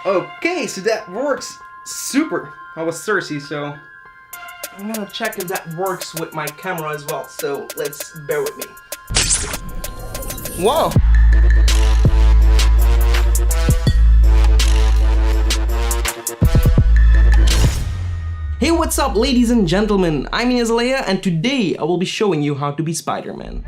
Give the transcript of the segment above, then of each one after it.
Okay, so that works super. I was thirsty, so I'm gonna check if that works with my camera as well. So let's bear with me. Wow. Hey, what's up, ladies and gentlemen? I'm Leia, and today I will be showing you how to be Spider-Man.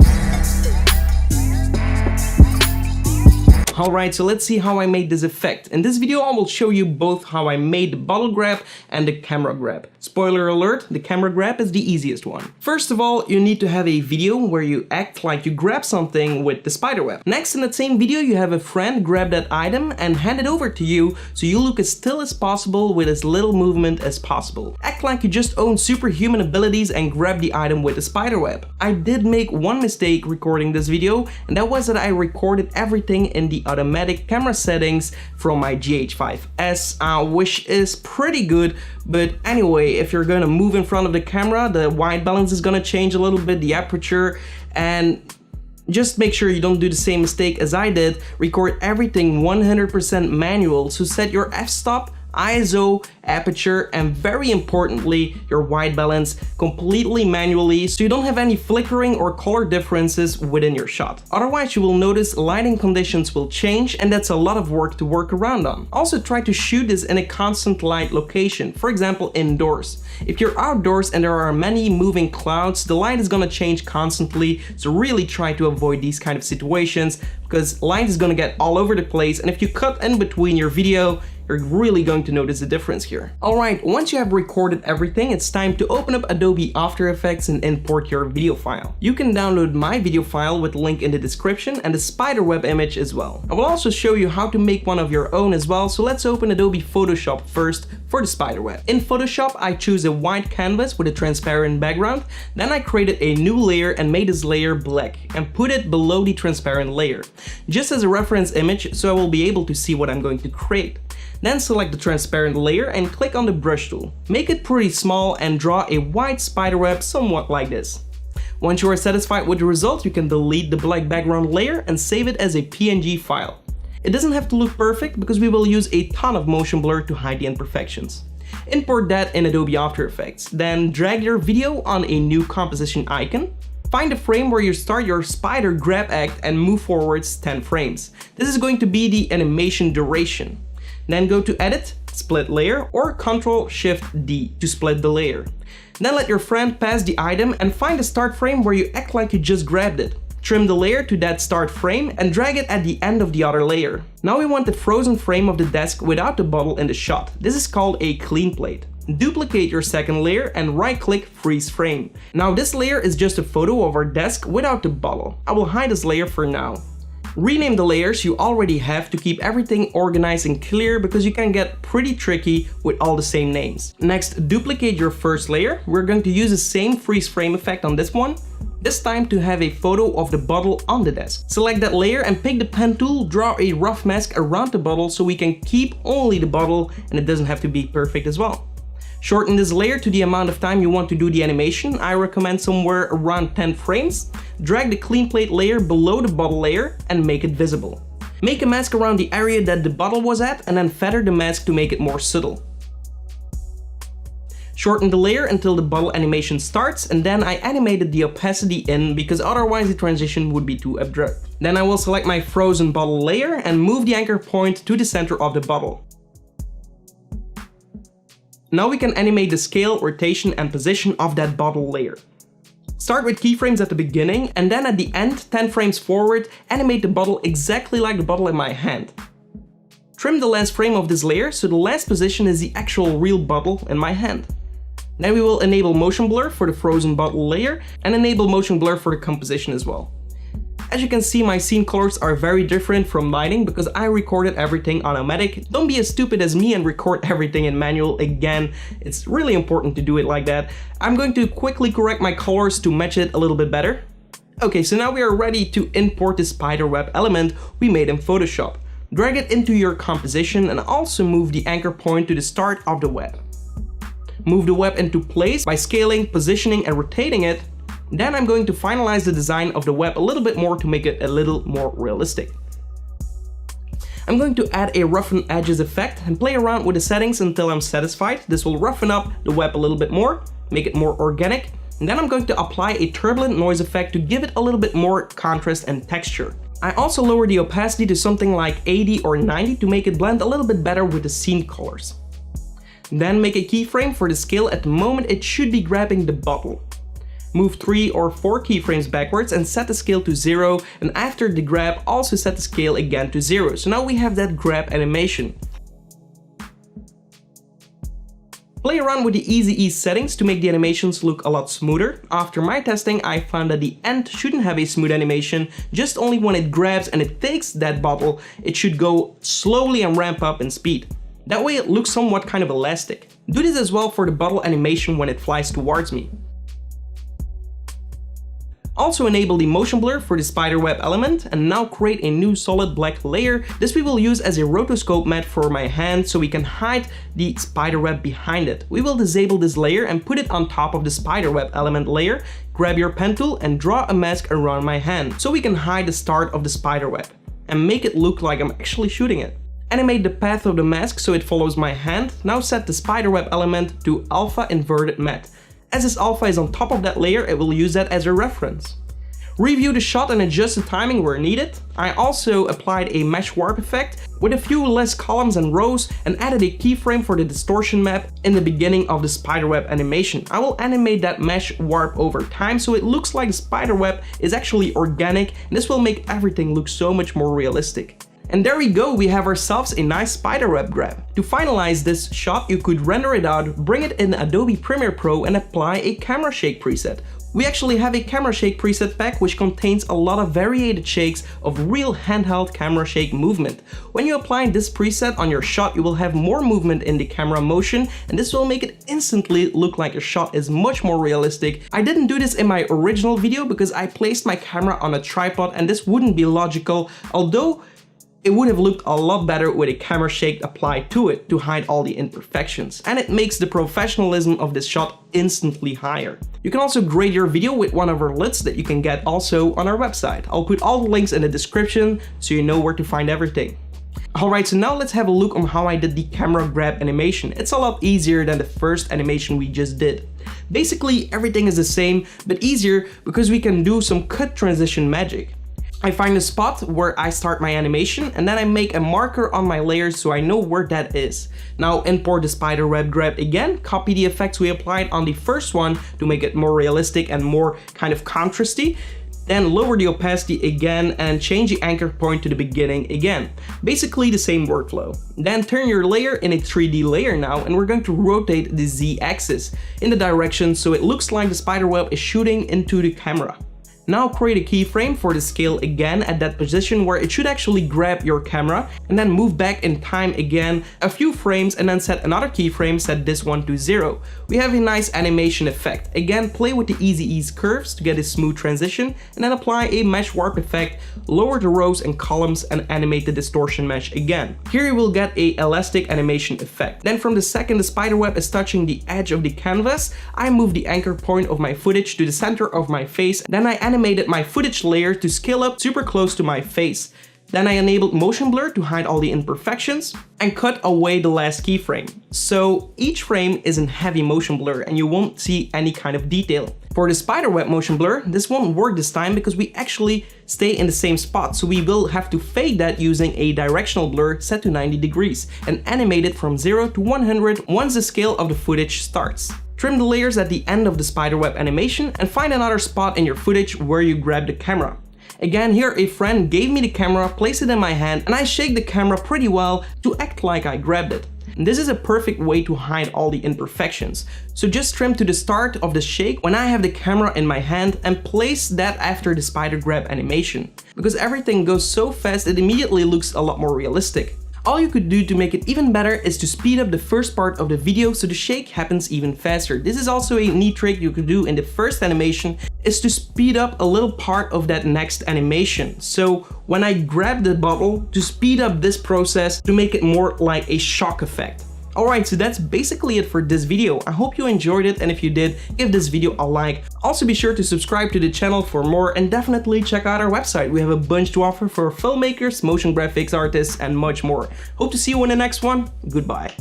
Alright, so let's see how I made this effect. In this video I will show you both how I made the bottle grab and the camera grab. Spoiler alert, the camera grab is the easiest one. First of all, you need to have a video where you act like you grab something with the spiderweb. Next, in that same video you have a friend grab that item and hand it over to you, so you look as still as possible with as little movement as possible. Act like you just own superhuman abilities and grab the item with the spiderweb. I did make one mistake recording this video, and that was that I recorded everything in the automatic camera settings from my GH5S, which is pretty good. But anyway, if you're gonna move in front of the camera, the white balance is gonna change a little bit, the aperture, and just make sure you don't do the same mistake as I did. Record everything 100% manual, so set your f-stop, ISO, aperture, and very importantly, your white balance completely manually, so you don't have any flickering or color differences within your shot. Otherwise, you will notice lighting conditions will change, and that's a lot of work to work around on. Also, try to shoot this in a constant light location, for example indoors. If you're outdoors and there are many moving clouds, the light is gonna change constantly, so really try to avoid these kind of situations, because light is gonna get all over the place, and if you cut in between your video, you're really going to notice the difference here. Alright, once you have recorded everything, it's time to open up Adobe After Effects and import your video file. You can download my video file with the link in the description and the spiderweb image as well. I will also show you how to make one of your own as well, so let's open Adobe Photoshop first for the spiderweb. In Photoshop, I choose a white canvas with a transparent background, then I created a new layer and made this layer black and put it below the transparent layer, just as a reference image so I will be able to see what I'm going to create. Then select the transparent layer and click on the brush tool. Make it pretty small and draw a white spiderweb somewhat like this. Once you are satisfied with the result, you can delete the black background layer and save it as a PNG file. It doesn't have to look perfect because we will use a ton of motion blur to hide the imperfections. Import that in Adobe After Effects. Then drag your video on a new composition icon. Find the frame where you start your spider grab act and move forwards 10 frames. This is going to be the animation duration. Then go to Edit, Split Layer, or Ctrl-Shift-D to split the layer. Then let your friend pass the item and find the start frame where you act like you just grabbed it. Trim the layer to that start frame and drag it at the end of the other layer. Now we want the frozen frame of the desk without the bottle in the shot. This is called a clean plate. Duplicate your second layer and right-click Freeze Frame. Now this layer is just a photo of our desk without the bottle. I will hide this layer for now. Rename the layers you already have to keep everything organized and clear, because you can get pretty tricky with all the same names. Next, duplicate your first layer. We're going to use the same freeze frame effect on this one, this time to have a photo of the bottle on the desk. Select that layer and pick the pen tool, draw a rough mask around the bottle so we can keep only the bottle, and it doesn't have to be perfect as well. Shorten this layer to the amount of time you want to do the animation. I recommend somewhere around 10 frames. Drag the clean plate layer below the bottle layer and make it visible. Make a mask around the area that the bottle was at and then feather the mask to make it more subtle. Shorten the layer until the bottle animation starts, and then I animated the opacity in because otherwise the transition would be too abrupt. Then I will select my frozen bottle layer and move the anchor point to the center of the bottle. Now we can animate the scale, rotation, and position of that bottle layer. Start with keyframes at the beginning, and then at the end, 10 frames forward, animate the bottle exactly like the bottle in my hand. Trim the last frame of this layer so the last position is the actual real bottle in my hand. Then we will enable motion blur for the frozen bottle layer and enable motion blur for the composition as well. As you can see, my scene colors are very different from lighting because I recorded everything automatic. Don't be as stupid as me and record everything in manual again. It's really important to do it like that. I'm going to quickly correct my colors to match it a little bit better. Okay, so now we are ready to import the spiderweb element we made in Photoshop. Drag it into your composition and also move the anchor point to the start of the web. Move the web into place by scaling, positioning, and rotating it. Then I'm going to finalize the design of the web a little bit more to make it a little more realistic. I'm going to add a roughen edges effect and play around with the settings until I'm satisfied. This will roughen up the web a little bit more, make it more organic. And then I'm going to apply a turbulent noise effect to give it a little bit more contrast and texture. I also lower the opacity to something like 80 or 90 to make it blend a little bit better with the scene colors. Then make a keyframe for the scale at the moment it should be grabbing the bottle. Move 3 or 4 keyframes backwards and set the scale to 0, and after the grab also set the scale again to 0. So now we have that grab animation. Play around with the easy ease settings to make the animations look a lot smoother. After my testing, I found that the end shouldn't have a smooth animation, just only when it grabs and it takes that bottle, it should go slowly and ramp up in speed. That way it looks somewhat kind of elastic. Do this as well for the bottle animation when it flies towards me. Also enable the motion blur for the spiderweb element, and now create a new solid black layer. This we will use as a rotoscope mat for my hand so we can hide the spiderweb behind it. We will disable this layer and put it on top of the spiderweb element layer. Grab your pen tool and draw a mask around my hand so we can hide the start of the spiderweb and make it look like I'm actually shooting it. Animate the path of the mask so it follows my hand. Now set the spiderweb element to alpha inverted matte. As this alpha is on top of that layer, it will use that as a reference. Review the shot and adjust the timing where needed. I also applied a mesh warp effect with a few less columns and rows and added a keyframe for the distortion map in the beginning of the spiderweb animation. I will animate that mesh warp over time so it looks like the spiderweb is actually organic, and this will make everything look so much more realistic. And there we go, we have ourselves a nice spiderweb grab. To finalize this shot, you could render it out, bring it in Adobe Premiere Pro and apply a camera shake preset. We actually have a camera shake preset pack which contains a lot of variated shakes of real handheld camera shake movement. When you apply this preset on your shot, you will have more movement in the camera motion, and this will make it instantly look like your shot is much more realistic. I didn't do this in my original video because I placed my camera on a tripod and this wouldn't be logical, although it would have looked a lot better with a camera shake applied to it to hide all the imperfections, and it makes the professionalism of this shot instantly higher. You can also grade your video with one of our lids that you can get also on our website. I'll put all the links in the description so you know where to find everything. Alright, so now let's have a look on how I did the camera grab animation. It's a lot easier than the first animation we just did. Basically everything is the same, but easier because we can do some cut transition magic. I find a spot where I start my animation and then I make a marker on my layers so I know where that is. Now import the spiderweb grab again, copy the effects we applied on the first one to make it more realistic and more kind of contrasty. Then lower the opacity again and change the anchor point to the beginning again. Basically the same workflow. Then turn your layer in a 3D layer now, and we're going to rotate the Z-axis in the direction so it looks like the spiderweb is shooting into the camera. Now create a keyframe for the scale again at that position where it should actually grab your camera, and then move back in time again a few frames and then set another keyframe, set this one to 0. We have a nice animation effect. Again, play with the easy ease curves to get a smooth transition, and then apply a mesh warp effect, lower the rows and columns and animate the distortion mesh again. Here you will get a elastic animation effect. Then from the second the spiderweb is touching the edge of the canvas, I move the anchor point of my footage to the center of my face, then I animated my footage layer to scale up super close to my face. Then I enabled motion blur to hide all the imperfections and cut away the last keyframe. So each frame is in heavy motion blur and you won't see any kind of detail. For the spiderweb motion blur, this won't work this time because we actually stay in the same spot, so we will have to fade that using a directional blur set to 90 degrees and animate it from 0 to 100 once the scale of the footage starts. Trim the layers at the end of the spiderweb animation and find another spot in your footage where you grab the camera. Again, here a friend gave me the camera, placed it in my hand, and I shake the camera pretty well to act like I grabbed it. And this is a perfect way to hide all the imperfections. So just trim to the start of the shake when I have the camera in my hand and place that after the spider grab animation. Because everything goes so fast, it immediately looks a lot more realistic. All you could do to make it even better is to speed up the first part of the video so the shake happens even faster. This is also a neat trick you could do in the first animation, is to speed up a little part of that next animation. So when I grab the bottle, to speed up this process to make it more like a shock effect. Alright, so that's basically it for this video. I hope you enjoyed it, and if you did, give this video a like. Also be sure to subscribe to the channel for more, and definitely check out our website. We have a bunch to offer for filmmakers, motion graphics artists, and much more. Hope to see you in the next one. Goodbye.